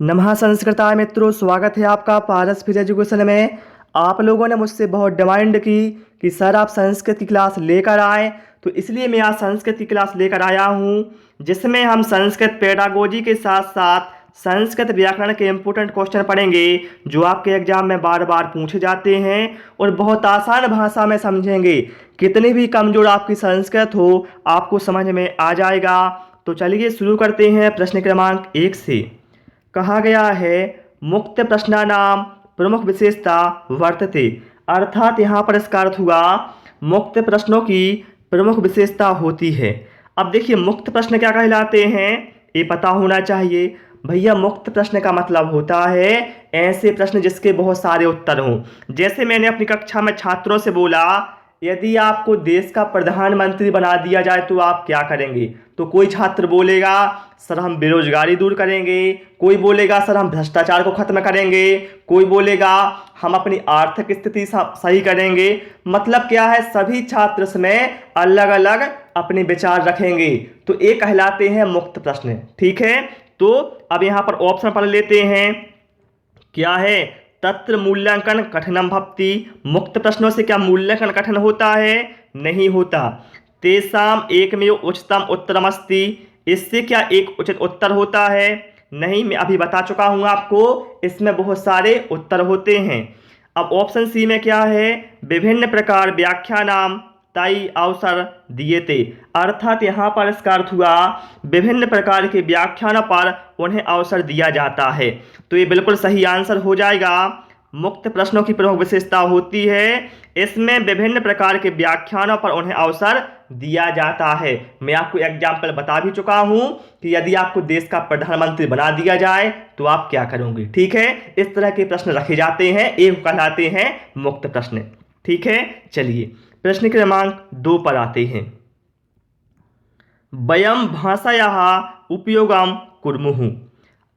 नमः संस्कृताय मित्रों, स्वागत है आपका पारस फिर एजुकेशन में। आप लोगों ने मुझसे बहुत डिमांड की कि सर आप संस्कृत की क्लास लेकर आए, तो इसलिए मैं आज संस्कृत की क्लास लेकर आया हूँ, जिसमें हम संस्कृत पेडागोजी के साथ साथ संस्कृत व्याकरण के इम्पोर्टेंट क्वेश्चन पढ़ेंगे जो आपके एग्जाम में बार बार पूछे जाते हैं और बहुत आसान भाषा में समझेंगे। कितनी भी कमजोर आपकी संस्कृत हो, आपको समझ में आ जाएगा। तो चलिए शुरू करते हैं प्रश्न क्रमांक 1 से। कहा गया है मुक्त प्रश्नानाम प्रमुख विशेषता वर्तते, अर्थात यहाँ पर इसका अर्थ हुआ मुक्त प्रश्नों की प्रमुख विशेषता होती है। अब देखिए मुक्त प्रश्न क्या कहलाते हैं, ये पता होना चाहिए। भैया मुक्त प्रश्न का मतलब होता है ऐसे प्रश्न जिसके बहुत सारे उत्तर हों। जैसे मैंने अपनी कक्षा में छात्रों से बोला, यदि आपको देश का प्रधानमंत्री बना दिया जाए तो आप क्या करेंगे? तो कोई छात्र बोलेगा सर हम बेरोजगारी दूर करेंगे, कोई बोलेगा सर हम भ्रष्टाचार को खत्म करेंगे, कोई बोलेगा हम अपनी आर्थिक स्थिति सही करेंगे। मतलब क्या है, सभी छात्र इसमें अलग अलग अपने विचार रखेंगे, तो ये कहलाते हैं मुक्त प्रश्न। ठीक है, तो अब यहाँ पर ऑप्शन पढ़ लेते हैं। क्या है, तत्र मूल्यांकन कठिनम भवति। मुक्त प्रश्नों से क्या मूल्यांकन कठिन होता है? नहीं होता। तेषाम एकमेव उचितम उत्तरमस्ति। इससे क्या एक उचित उत्तर होता है? नहीं, मैं अभी बता चुका हूं आपको, इसमें बहुत सारे उत्तर होते हैं। अब ऑप्शन सी में क्या है, विभिन्न प्रकार व्याख्या नाम ताई अवसर दिए थे, अर्थात यहाँ पर इसका अर्थ हुआ विभिन्न प्रकार के व्याख्यानों पर उन्हें अवसर दिया जाता है। तो ये बिल्कुल सही आंसर हो जाएगा। मुक्त प्रश्नों की प्रमुख विशेषता होती है इसमें विभिन्न प्रकार के व्याख्यानों पर उन्हें अवसर दिया जाता है। मैं आपको एग्जाम्पल बता भी चुका हूं कि यदि आपको देश का प्रधानमंत्री बना दिया जाए तो आप क्या करोगे। ठीक है, इस तरह के प्रश्न रखे जाते हैं, ये कहलाते हैं मुक्त प्रश्न। ठीक है, चलिए प्रश्न क्रमांक 2 पर आते हैं। वयम भाषायाः उपयोगम कुर्मुः।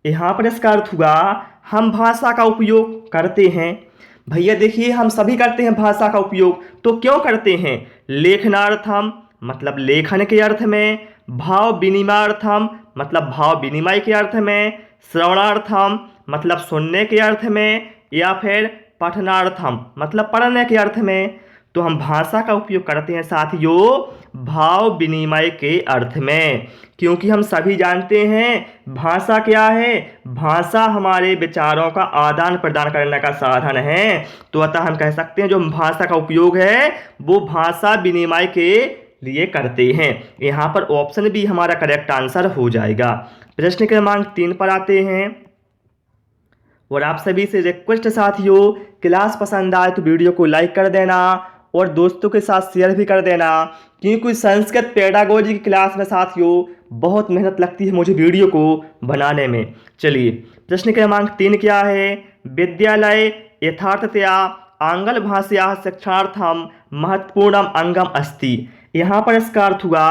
यहाँ पर इसका अर्थ हुआ हम भाषा का उपयोग करते हैं। भैया देखिए हम सभी करते हैं भाषा का उपयोग, तो क्यों करते हैं? लेखनार्थम मतलब लेखन के अर्थ में, भाव विनिमयार्थम मतलब भाव विनिमय के अर्थ में, श्रवणार्थम मतलब सुनने के अर्थ में, या फिर पठनार्थम मतलब पढ़ने के अर्थ में। तो हम भाषा का उपयोग करते हैं साथियों भाव विनिमय के अर्थ में, क्योंकि हम सभी जानते हैं भाषा क्या है, भाषा हमारे विचारों का आदान प्रदान करने का साधन है। तो अतः हम कह सकते हैं जो भाषा का उपयोग है वो भाषा विनिमय के लिए करते हैं। यहाँ पर ऑप्शन भी हमारा करेक्ट आंसर हो जाएगा। प्रश्न क्रमांक 3 पर आते हैं। और आप सभी से रिक्वेस्ट साथियों, क्लास पसंद आए तो वीडियो को लाइक कर देना और दोस्तों के साथ शेयर भी कर देना, क्योंकि संस्कृत पेडागोजी की क्लास में साथियों बहुत मेहनत लगती है मुझे वीडियो को बनाने में। चलिए प्रश्न क्रमांक 3 क्या है, विद्यालय यथार्थतया आंग्ल भाषा शिक्षार्थम महत्वपूर्णम अंगम अस्ति। यहाँ पर इसका अर्थ हुआ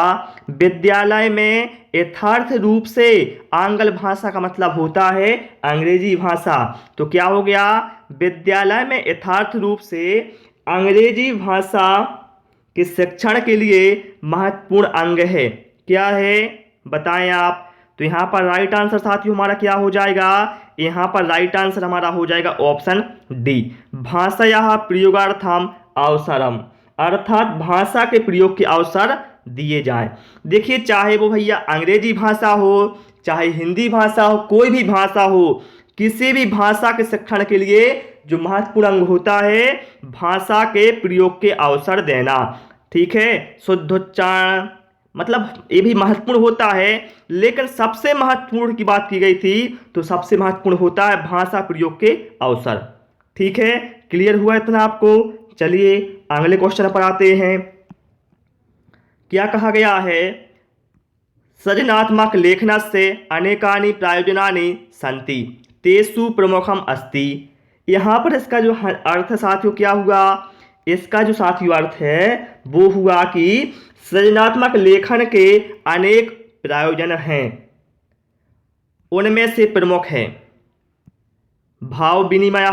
विद्यालय में यथार्थ रूप से आंग्ल भाषा का मतलब होता है अंग्रेजी भाषा। तो क्या हो गया, विद्यालय में यथार्थ रूप से अंग्रेजी भाषा के शिक्षण के लिए महत्वपूर्ण अंग है। क्या है बताएं आप? तो यहाँ पर राइट आंसर साथियों हमारा क्या हो जाएगा, यहाँ पर राइट आंसर हमारा हो जाएगा ऑप्शन डी, भाषायाः प्रयोगार्थम अवसरम, अर्थात भाषा के प्रयोग के अवसर दिए जाएं। देखिए चाहे वो भैया अंग्रेजी भाषा हो, चाहे हिंदी भाषा हो, कोई भी भाषा हो, किसी भी भाषा के शिक्षण के लिए जो महत्वपूर्ण अंग होता है भाषा के प्रयोग के अवसर देना। ठीक है, शुद्धोच्चारण मतलब ये भी महत्वपूर्ण होता है, लेकिन सबसे महत्वपूर्ण की बात की गई थी तो सबसे महत्वपूर्ण होता है भाषा प्रयोग के अवसर। ठीक है, क्लियर हुआ इतना आपको? चलिए अगले क्वेश्चन पर आते हैं। क्या कहा गया है, सृजनात्मक लेखनस्य अनेकानि प्रयोजनानि सन्ति तेषु प्रमुखम अस्ति। यहाँ पर इसका जो अर्थ साथियों क्या हुआ, इसका जो साथियों अर्थ है वो हुआ कि सृजनात्मक लेखन के अनेक प्रयोजन हैं, उनमें से प्रमुख है भाव विनिमय,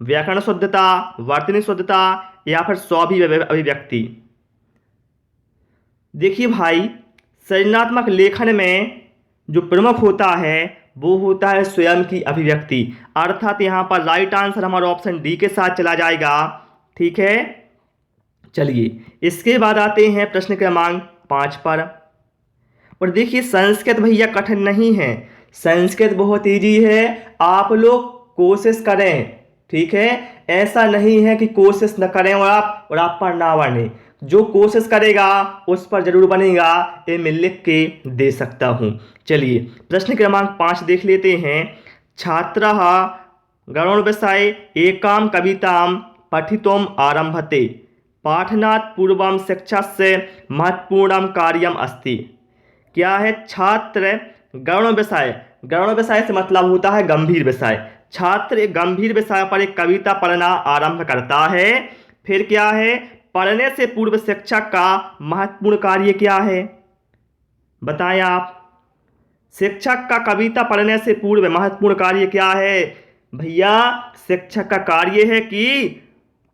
व्याकरण शुद्धता, वर्तनी शुद्धता, या फिर स्वाभिव्यक्ति। देखिए भाई सृजनात्मक लेखन में जो प्रमुख होता है वो होता है स्वयं की अभिव्यक्ति। अर्थात यहाँ पर राइट आंसर हमारा ऑप्शन डी के साथ चला जाएगा। ठीक है, चलिए इसके बाद आते हैं प्रश्न क्रमांक 5 पर। और देखिए संस्कृत भैया कठिन नहीं है, संस्कृत बहुत इजी है, आप लोग कोशिश करें। ठीक है, ऐसा नहीं है कि कोशिश न करें और आप पर ना बने। जो कोशिश करेगा उस पर जरूर बनेगा, ये मैं लिख के दे सकता हूँ। चलिए प्रश्न क्रमांक 5 देख लेते हैं। छात्रः गणोन विषय एकां कवितां पठितुम् आरभते, पाठनात् पूर्वं शिक्षस्य महत्वपूर्णं कार्यम् अस्ति। क्या है? छात्र गौण विषय से मतलब होता है गंभीर विषय। छात्र एक गंभीर विषय पर एक कविता पढ़ना आरंभ करता है। फिर क्या है? पढ़ने से पूर्व शिक्षक का महत्वपूर्ण कार्य क्या है? बताएं आप। शिक्षक का कविता पढ़ने से पूर्व महत्वपूर्ण कार्य क्या है? भैया शिक्षक का कार्य है कि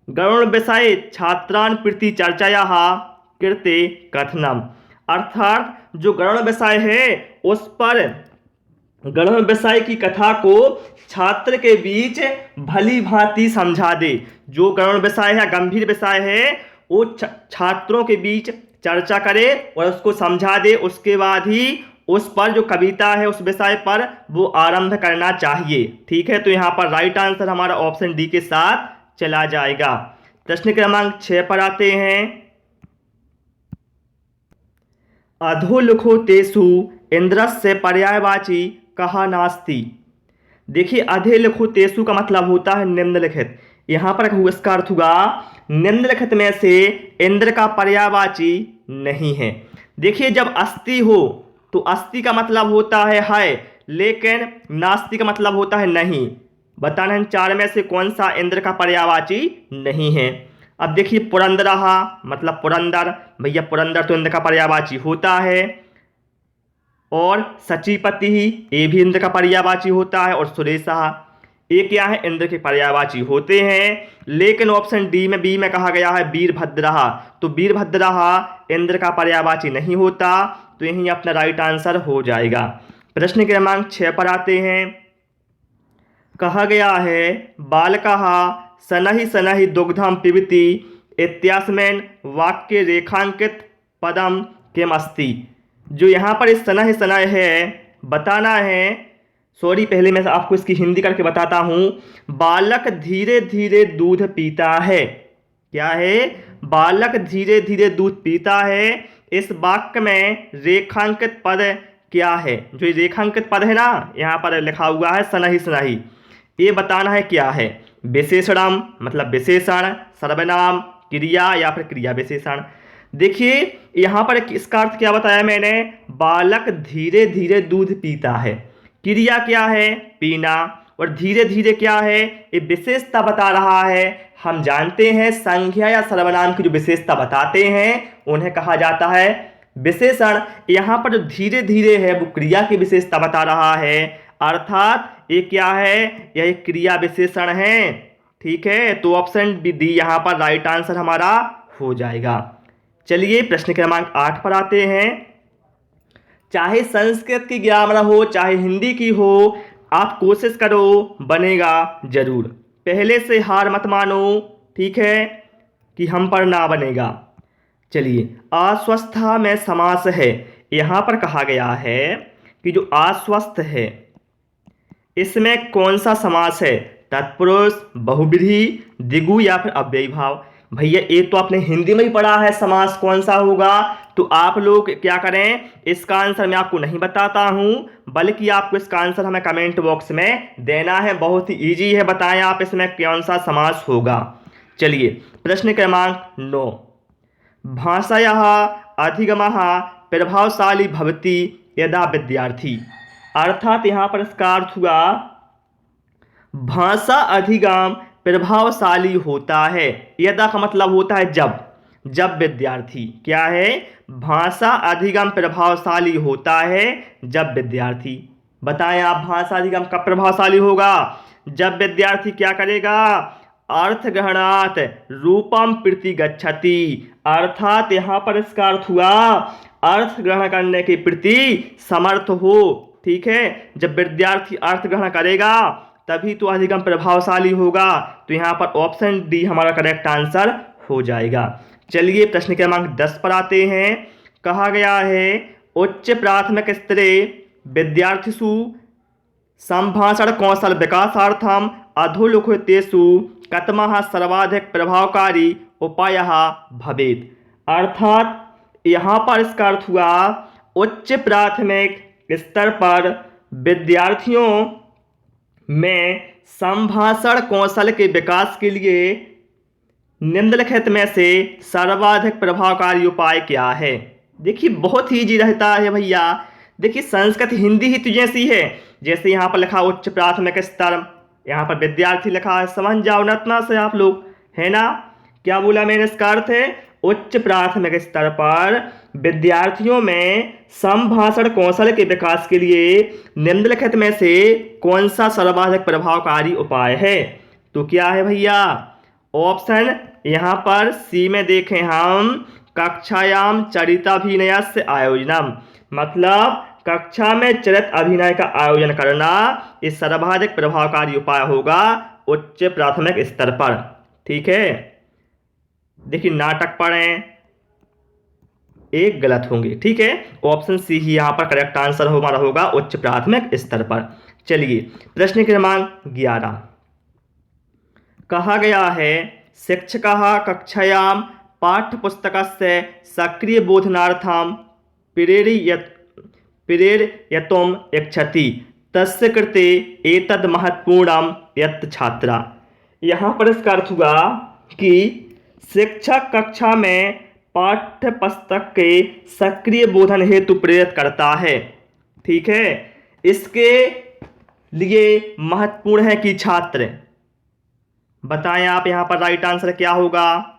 गौण विषय छात्रान प्रति चर्चायाः कृते कथनम। अर्थात जो गौण विषय है उस पर गौण विषय की कथा को छात्र के बीच भली भांति समझा दे। जो गौण विषय है, गंभीर विषय है, वो छात्रों के बीच चर्चा करे और उसको समझा दे। उसके बाद ही उस पर जो कविता है उस विषय पर वो आरंभ करना चाहिए। ठीक है, तो यहाँ पर राइट आंसर हमारा ऑप्शन डी के साथ चला जाएगा। प्रश्न क्रमांक 6 पर आते हैं। अधोलिखो तेषु इंद्रस्य पर्यायवाची कहा नास्ति। देखिए अधोलिखो तेषु का मतलब होता है निम्नलिखित। यहाँ पर इसका अर्थ हुआ निम्नलिखित में से इंद्र का पर्यायवाची नहीं है। देखिए जब अस्ति हो तो अस्ति का मतलब होता है, लेकिन नास्ति का मतलब होता है नहीं। बताना इन 4 में से कौन सा इंद्र का पर्यायवाची नहीं है। अब देखिए पुरंदरः मतलब पुरंदर, भैया पुरंदर तो इंद्र का पर्यायवाची होता है। और सचिपति ये भी इंद्र का पर्यायवाची होता है। और सुरेशः ये क्या है? इंद्र के पर्यायवाची होते हैं। लेकिन ऑप्शन डी में बी में कहा गया है वीरभद्रः, तो वीरभद्रः इंद्र का पर्यायवाची नहीं होता, तो यही अपना राइट आंसर हो जाएगा। प्रश्न क्रमांक 6 पर आते हैं। कहा गया है बालकः सनहि सनहि दुग्धम पिबति इत्यास्मिन् वाक्य रेखांकित पदम किम अस्ति। जो यहाँ पर इस सनहि सनहि है बताना है। सॉरी, पहले मैं आपको इसकी हिंदी करके बताता हूँ। बालक धीरे धीरे दूध पीता है। क्या है? बालक धीरे धीरे दूध पीता है। इस वाक्य में रेखांकित पद क्या है? जो रेखांकित पद है ना, यहाँ पर लिखा हुआ है सनहि सनहि, ये बताना है क्या है। विशेषणम मतलब विशेषण, सर्वनाम, क्रिया या फिर क्रिया विशेषण। देखिए यहाँ पर इसका अर्थ क्या बताया मैंने? बालक धीरे धीरे दूध पीता है। क्रिया क्या है? पीना। और धीरे धीरे क्या है? ये विशेषता बता रहा है। हम जानते हैं संज्ञा या सर्वनाम की जो विशेषता बताते हैं उन्हें कहा जाता है विशेषण। यहाँ पर जो धीरे धीरे है वो क्रिया की विशेषता बता रहा है। अर्थात ये क्या है? यह एक क्रिया विशेषण है। ठीक है, तो ऑप्शन डी यहाँ पर राइट आंसर हमारा हो जाएगा। चलिए प्रश्न क्रमांक 8 पर आते हैं। चाहे संस्कृत की ग्रामर हो चाहे हिंदी की हो, आप कोशिश करो, बनेगा जरूर। पहले से हार मत मानो, ठीक है, कि हम पर ना बनेगा। चलिए अस्वस्था में समास है। यहाँ पर कहा गया है कि जो अस्वस्थ है इसमें कौन सा समास है? तत्पुरुष, बहुव्रीहि, द्विगु या फिर अव्ययी भाव। भैया ये तो आपने हिंदी में ही पढ़ा है समास कौन सा होगा, तो आप लोग क्या करें, इसका आंसर मैं आपको नहीं बताता हूं, बल्कि आपको इसका आंसर हमें कमेंट बॉक्स में देना है। बहुत ही इजी है, बताएं आप इसमें कौन सा समास होगा। चलिए प्रश्न क्रमांक 9। भाषायाः अधिगमः प्रभावशाली भवति यदा विद्यार्थी। अर्थात यहाँ पर इसका अर्थ हुआ भाषा अधिगम प्रभावशाली होता है। यदा का मतलब होता है जब विद्यार्थी क्या है, भाषा अधिगम प्रभावशाली होता है जब विद्यार्थी। बताएं आप भाषा अधिगम कब प्रभावशाली होगा? जब विद्यार्थी क्या करेगा? अर्थ ग्रहणात रूपम प्रति गच्छति। अर्थात यहाँ पर इसका अर्थ हुआ अर्थ ग्रहण करने के प्रति समर्थ हो। ठीक है, जब विद्यार्थी अर्थ ग्रहण करेगा तभी तो अधिगम प्रभावशाली होगा। तो यहाँ पर ऑप्शन डी हमारा करेक्ट आंसर हो जाएगा। चलिए प्रश्न क्रमांक 10 पर आते हैं। कहा गया है उच्च प्राथमिक स्तरे विद्यार्थिषु संभाषण कौशल विकासार्थम अधोलिखितेषु कतमः सर्वाधिक प्रभावकारी उपायः भवेत्। अर्थात यहाँ पर इसका अर्थ हुआ उच्च प्राथमिक स्तर पर विद्यार्थियों में संभाषण कौशल के विकास के लिए निम्नलिखित में से सर्वाधिक प्रभावकारी उपाय क्या है। देखिए बहुत ही इजी रहता है भैया। देखिए संस्कृत हिंदी ही तो जैसी है, जैसे यहाँ पर लिखा उच्च प्राथमिक स्तर, यहाँ पर विद्यार्थी लिखा है, समझ जाओ ना इतना से आप लोग, है ना। क्या बोला मैंने, इसका अर्थ है उच्च प्राथमिक स्तर पर विद्यार्थियों में संभाषण कौशल के विकास के लिए निम्नलिखित में से कौन सा सर्वाधिक प्रभावकारी उपाय है। तो क्या है भैया, ऑप्शन यहाँ पर सी में देखें हम, कक्षायाम चरिताभिनयस्य आयोजनम, मतलब कक्षा में चरित अभिनय का आयोजन करना इस सर्वाधिक प्रभावकारी उपाय होगा उच्च प्राथमिक स्तर पर। ठीक है, देखिए नाटक पढ़ें, एक गलत होंगे। ठीक है, ऑप्शन सी ही यहाँ पर करेक्ट आंसर हमारा होगा उच्च प्राथमिक स्तर पर। चलिए प्रश्न क्रमांक 11। कहा गया है शिक्षकः कक्षायां पाठ्यपुस्तकस्य सक्रिय बोधनार्थं प्रेरयितुम् इच्छति तस्य कृते एतद् महत्वपूर्णं यत् छात्रा। यहाँ पर इसका अर्थ हुआ कि शिक्षक कक्षा में पाठ्य पुस्तक के सक्रिय बोधन हेतु प्रेरित करता है। ठीक है, इसके लिए महत्वपूर्ण है कि छात्र, बताएं आप यहाँ पर राइट आंसर क्या होगा।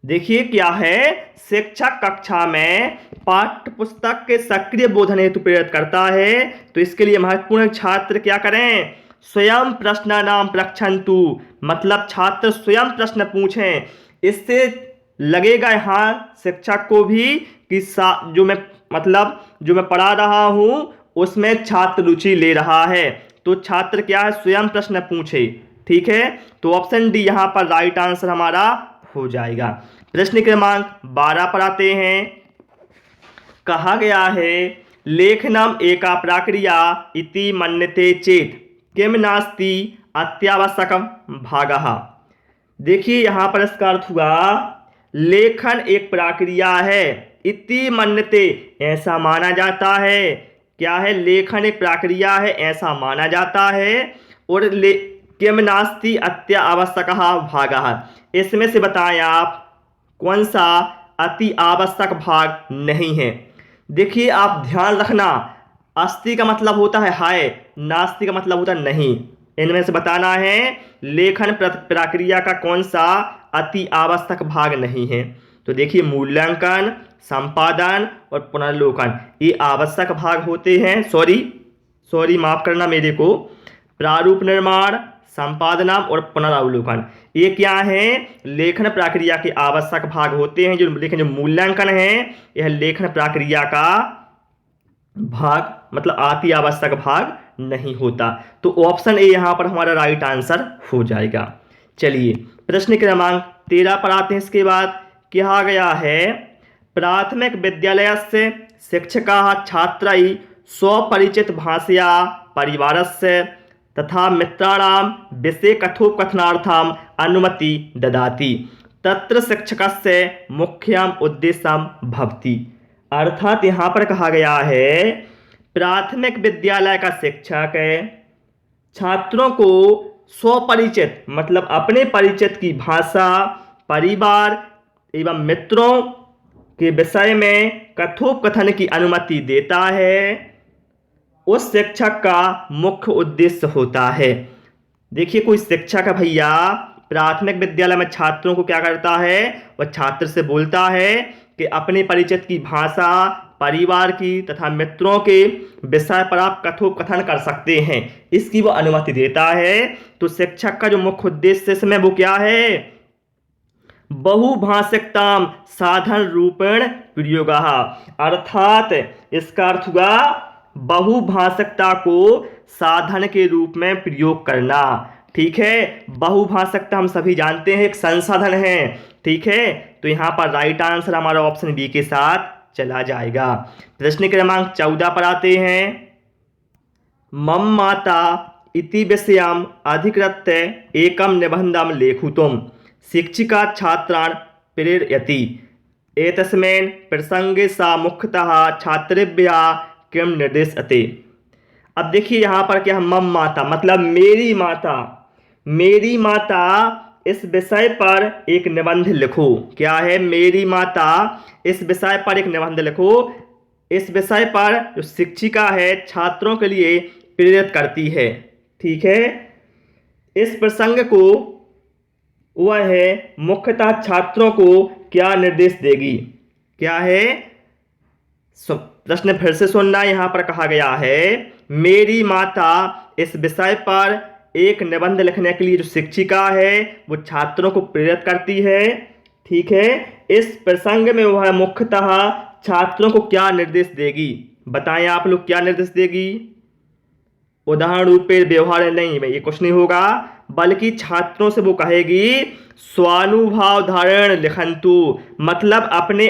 देखिए क्या है, शिक्षक कक्षा में पाठ्य पुस्तक के सक्रिय बोधन हेतु प्रेरित करता है, तो इसके लिए महत्वपूर्ण छात्र क्या करें, स्वयं प्रश्नानाम पृच्छन्तु, मतलब छात्र स्वयं प्रश्न पूछें। इससे लगेगा यहाँ शिक्षक को भी कि जो मैं पढ़ा रहा हूँ उसमें छात्र रुचि ले रहा है, तो छात्र क्या है, स्वयं प्रश्न पूछे। ठीक है, तो ऑप्शन डी यहाँ पर राइट आंसर हमारा हो जाएगा। प्रश्न क्रमांक 12 पर आते हैं। कहा गया है लेखनम एका प्रक्रिया इति मन्यते चेत किम नास्ति अत्यावश्यकम भागः। देखिए यहाँ पर इसका अर्थ हुआ लेखन एक प्रक्रिया है, इति मन्यते ऐसा माना जाता है। क्या है, लेखन एक प्रक्रिया है ऐसा माना जाता है, और किम नास्ति अत्यावश्यकः भागः, इसमें से बताएं आप कौन सा अति आवश्यक भाग नहीं है। देखिए आप ध्यान रखना, अस्ति का मतलब होता है हाय, नास्ति का मतलब होता है नहीं। इनमें से बताना है लेखन प्रक्रिया का कौन सा अति आवश्यक भाग नहीं है। तो देखिए मूल्यांकन, संपादन और पुनर्लोकन ये आवश्यक भाग होते हैं। सॉरी माफ करना मेरे को। प्रारूप निर्माण, संपादनम और पुनरावलोकन ये क्या है, लेखन प्रक्रिया के आवश्यक भाग होते हैं। लेकिन जो मूल्यांकन है यह लेखन प्रक्रिया का भाग मतलब अति आवश्यक भाग नहीं होता। तो ऑप्शन ए यहाँ पर हमारा राइट आंसर हो जाएगा। चलिए प्रश्न क्रमांक 13 पर आते हैं। इसके बाद कहा गया है प्राथमिक विद्यालय से शिक्षकाः छात्रैः स्वपरिचित भाषया परिवारस्य तथा मित्राणां विषये कथोपकथनार्थम् अनुमति ददाति तत्र शिक्षकस्य मुख्यम उद्देश्यम भवति। अर्थात यहाँ पर कहा गया है प्राथमिक विद्यालय का शिक्षक छात्रों को स्वपरिचित मतलब अपने परिचित की भाषा, परिवार एवं मित्रों के विषय में कथोपकथन की अनुमति देता है, उस शिक्षक का मुख्य उद्देश्य होता है। देखिए कोई शिक्षक है भैया प्राथमिक विद्यालय में छात्रों को क्या करता है, वह छात्र से बोलता है कि अपने परिचित की भाषा, परिवार की तथा मित्रों के विषय पर आप कथोपकथन कर सकते हैं, इसकी वो अनुमति देता है। तो शिक्षक का जो मुख्य उद्देश्य इसमें वो क्या है, बहुभाषिकताम साधन रूपेण प्रयोगः। अर्थात इसका अर्थ हुआ बहुभाषकता को साधन के रूप में प्रयोग करना। ठीक है, बहुभाषकता हम सभी जानते हैं एक संसाधन है। ठीक है, तो यहाँ पर राइट आंसर हमारा ऑप्शन बी के साथ चला जाएगा। प्रश्न क्रमांक 14 पर आते हैं। मम माता इति विषयम् अधिकृत्य एकं निबन्धं लेखितुं शिक्षिका छात्रान् प्रेरयति। एतस्मिन् प्रसंगे सा मुख्यतः छात्रेभ्यः किं निर्देशते। अब देखिए यहाँ पर क्या है, मम माता मतलब मेरी माता। मेरी माता इस विषय पर एक निबंध लिखो। क्या है, मेरी माता इस विषय पर एक निबंध लिखो। इस विषय पर जो शिक्षिका है छात्रों के लिए प्रेरित करती है। ठीक है, इस प्रसंग को वह है मुख्यतः छात्रों को क्या निर्देश देगी। क्या है, प्रश्न फिर से सुनना। यहाँ पर कहा गया है मेरी माता इस विषय पर एक निबंध लिखने के लिए जो शिक्षिका है वो छात्रों को प्रेरित करती है। ठीक है, इस प्रसंग में वह मुख्यतः छात्रों को क्या निर्देश देगी। बताएं आप लोग क्या निर्देश देगी। उदाहरण रूप में व्यवहार नहीं, ये कुछ नहीं होगा, बल्कि छात्रों से वो कहेगी स्वानुभव धारण लिखंतु, मतलब अपने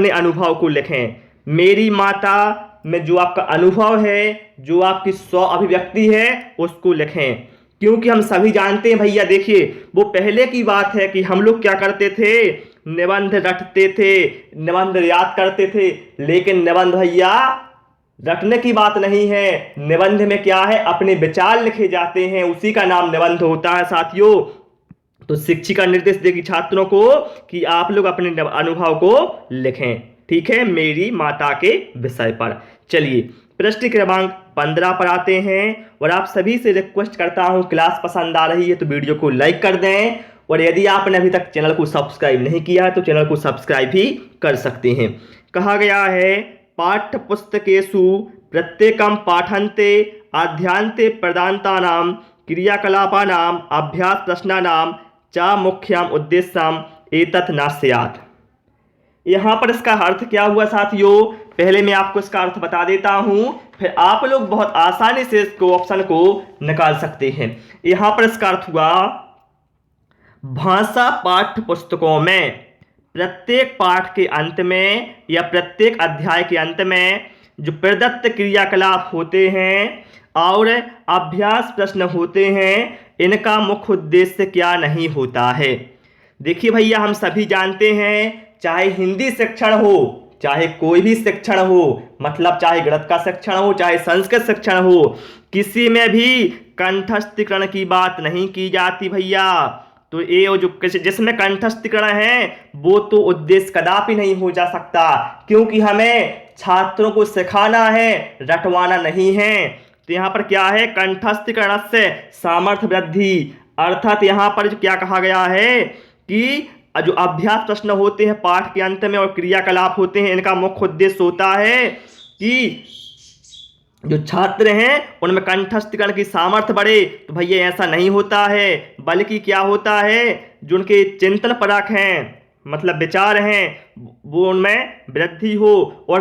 अनुभव को लिखें। मेरी माता में जो आपका अनुभव है, जो आपकी स्व अभिव्यक्ति है उसको लिखें। क्योंकि हम सभी जानते हैं भैया, देखिए वो पहले की बात है कि हम लोग क्या करते थे, निबंध रटते थे, निबंध याद करते थे। लेकिन निबंध भैया रटने की बात नहीं है। निबंध में क्या है, अपने विचार लिखे जाते हैं, उसी का नाम निबंध होता है साथियों। तो शिक्षिका निर्देश देगी छात्रों को कि आप लोग अपने अनुभव को लिखें। ठीक है, मेरी माता के विषय पर। चलिए प्रश्न क्रमांक 15 पर आते हैं। और आप सभी से रिक्वेस्ट करता हूं, क्लास पसंद आ रही है तो वीडियो को लाइक कर दें, और यदि आपने अभी तक चैनल को सब्सक्राइब नहीं किया है तो चैनल को सब्सक्राइब भी कर सकते हैं। कहा गया है पाठ्य पुस्तकेषु प्रत्येकं पाठन्ते अध्ययन्ते प्रदान्तानां क्रियाकलापानां अभ्यास प्रश्नानां च मुख्यम उद्देश्यम एतत् न स्यात्। यहाँ पर इसका अर्थ क्या हुआ साथियों, पहले मैं आपको इसका अर्थ बता देता हूं, फिर आप लोग बहुत आसानी से इसको ऑप्शन को निकाल सकते हैं। यहाँ पर इसका अर्थ हुआ भाषा पाठ्य पुस्तकों में प्रत्येक पाठ के अंत में या प्रत्येक अध्याय के अंत में जो प्रदत्त क्रियाकलाप होते हैं और अभ्यास प्रश्न होते हैं, इनका मुख्य उद्देश्य क्या नहीं होता है। देखिए भैया, हम सभी जानते हैं चाहे हिंदी शिक्षण हो, चाहे कोई भी शिक्षण हो, मतलब चाहे गणित का शिक्षण हो, चाहे संस्कृत शिक्षण हो, किसी में भी कंठस्थीकरण की बात नहीं की जाती भैया। तो ये जो जिसमें कंठस्थीकरण है वो तो उद्देश्य कदापि नहीं हो जा सकता, क्योंकि हमें छात्रों को सिखाना है, रटवाना नहीं है। तो यहाँ पर क्या है, कंठस्थीकरण से सामर्थ्य वृद्धि, अर्थात यहाँ पर जो क्या कहा गया है कि जो अभ्यास प्रश्न होते हैं पाठ के अंत में और क्रियाकलाप होते हैं, इनका मुख्य उद्देश्य होता है कि जो छात्र हैं उनमें कंठस्थीकरण की सामर्थ्य बढ़े। तो भैया ऐसा नहीं होता है, बल्कि क्या होता है, जो उनके चिंतन परक हैं, मतलब विचार हैं, वो उनमें वृद्धि हो और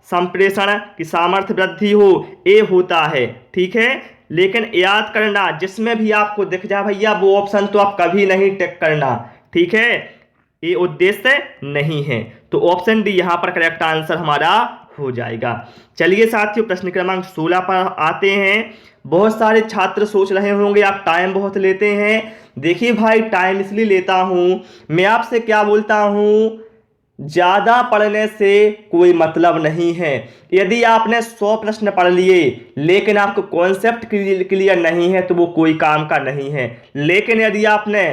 संप्रेषण की सामर्थ्य वृद्धि हो, ये होता है। ठीक है, लेकिन याद करना जिसमें भी आपको दिख जाए भैया वो ऑप्शन तो आप कभी नहीं टिक करना। ठीक है, ये उद्देश्य नहीं है। तो ऑप्शन डी यहाँ पर करेक्ट आंसर हमारा हो जाएगा। चलिए साथियों प्रश्न क्रमांक 16 पर आते हैं। बहुत सारे छात्र सोच रहे होंगे आप टाइम बहुत लेते हैं। देखिए भाई, टाइम इसलिए लेता हूं, मैं आपसे क्या बोलता हूं, ज्यादा पढ़ने से कोई मतलब नहीं है। यदि आपने 100 प्रश्न पढ़ लिए लेकिन आपको कॉन्सेप्ट क्लियर नहीं है तो वो कोई काम का नहीं है। लेकिन यदि आपने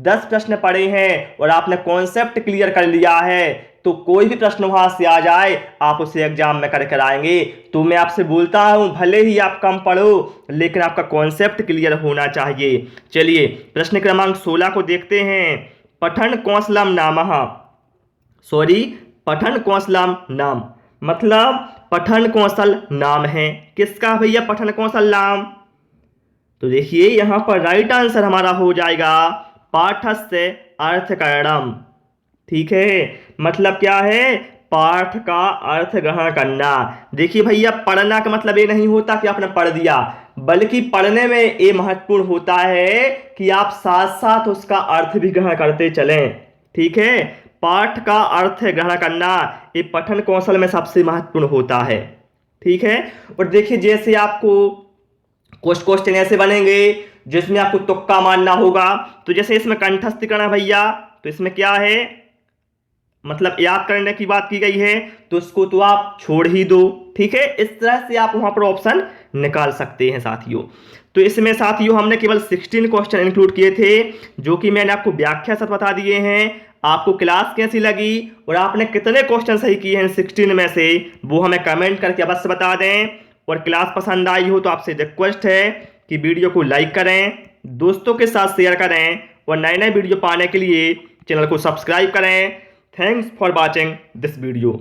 10 प्रश्न पढ़े हैं और आपने कॉन्सेप्ट क्लियर कर लिया है तो कोई भी प्रश्न वहां से आ जाए आप उसे एग्जाम में कर आएंगे। तो मैं आपसे बोलता हूं, भले ही आप कम पढ़ो लेकिन आपका कॉन्सेप्ट क्लियर होना चाहिए। चलिए प्रश्न क्रमांक 16 को देखते हैं। पठन कौशलम नामः, पठन कौशलम नाम मतलब पठन कौशल नाम है। किसका भैया पठन कौशल नाम? तो देखिए यहां पर राइट आंसर हमारा हो जाएगा पाठस्य अर्थकरणम। ठीक है, मतलब क्या है, पाठ का अर्थ ग्रहण करना। देखिए भैया, पढ़ना का मतलब ये नहीं होता कि आपने पढ़ दिया, बल्कि पढ़ने में ये महत्वपूर्ण होता है कि आप साथ साथ उसका अर्थ भी ग्रहण करते चलें। ठीक है, पाठ का अर्थ ग्रहण करना ये पठन कौशल में सबसे महत्वपूर्ण होता है। ठीक है, और देखिए जैसे आपको कुछ क्वेश्चन ऐसे बनेंगे जिसमें आपको तुक्का मारना होगा। तो जैसे इसमें कंठस्थ करना भैया, तो इसमें क्या है, मतलब याद करने की बात की गई है, तो उसको तो आप छोड़ ही दो। ठीक है, इस तरह से आप वहां पर ऑप्शन निकाल सकते हैं साथियों। तो इसमें साथियों हमने केवल 16 क्वेश्चन इंक्लूड किए थे, जो कि मैंने आपको व्याख्या सहित बता दिए हैं। आपको क्लास कैसी लगी और आपने कितने क्वेश्चन सही किए हैं 16 में से, वो हमें कमेंट करके अवश्य बता दें। और क्लास पसंद आई हो तो आपसे रिक्वेस्ट है कि वीडियो को लाइक करें, दोस्तों के साथ शेयर करें, और नए नए वीडियो पाने के लिए चैनल को सब्सक्राइब करें। Thanks for watching this video.